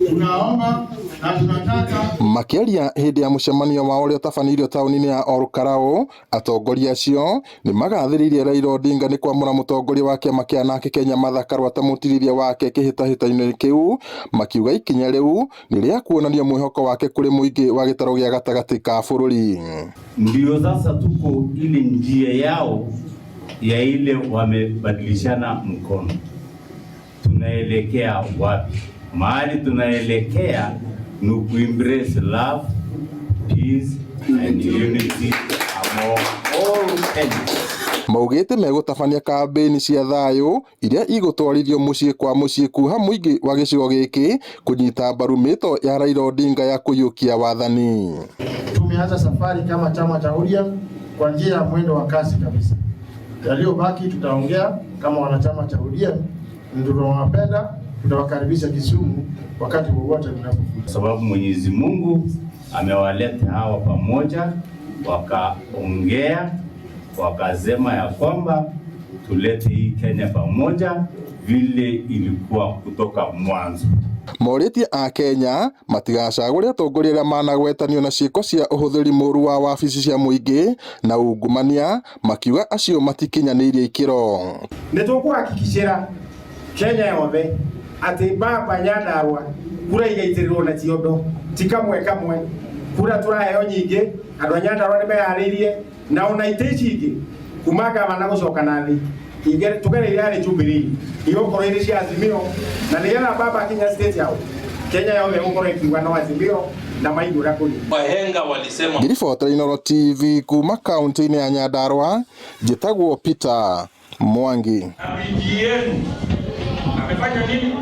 Tunaomba na tunataka makiaria hindi ya mucemanio wa uria tabanirio tauni-ini ya Olkarau, atongoria acio ni magathiririe Raila Odinga ni kwamura mutongoria wa kiama kia nake Kenya Martha Karua ta mutirithia wake kihitahitaini kiu, makiuga ikinya riu ni ria kuonania mwihoko wake kuri muingi wa gitaro gia gatagati ka bururi. Ndio sasa tuko ile njia yao ya ile wamebadilishana mkono. Tunaelekea wapi? Mahali tunaelekea ni ku-embrace love, peace and unity among all Kenyans. Maugite megutabania kambeni cia thayu iria igutwarithio mucii kwa mucii kuha muingi wa gicigo giki kunyita mbaru mito ya Raila Odinga ya kuyukia wathani. Tumeanza safari kama chama cha ODM kwa njia ya mwendo wa kasi kabisa. Yaliyobaki tutaongea kama wanachama cha ODM, ndio tunawapenda, tutawakaribisha Kisumu wakati wowote mnapokuja. Sababu Mwenyezi Mungu amewaleta hawa pamoja, wakaongea, wakasema ya kwamba tulete hii Kenya pamoja vile ilikuwa kutoka mwanzo. Moritie a Kenya matigacagure atongoria aria managwetanio na ciiko cia uhuthiri muru wa wabici cia muingi na ungumania, makiuga acio matikinyanirie ikiro. Nitukuhakikishira Kenya yothe ati Baba Nyandarua kura igaitirwo na ciondo tikamwe kamwe, kura turaheo nyingi, andu a Nyandarua ni meyaririe na ona iteji ingi kuma gavana gucoka nathi tugereire ari Jubilee igokoro iri cia Azimio, na nigetha Baba Kenya state yao Kenya yothe gukoro ikiuga no Azimio na maigura kuri wahenga walisema. Ngiribota Inooro TV kuma kaunti-ini ya Nyandarua, njitagwo Peter Mwangi. Amefanya nini?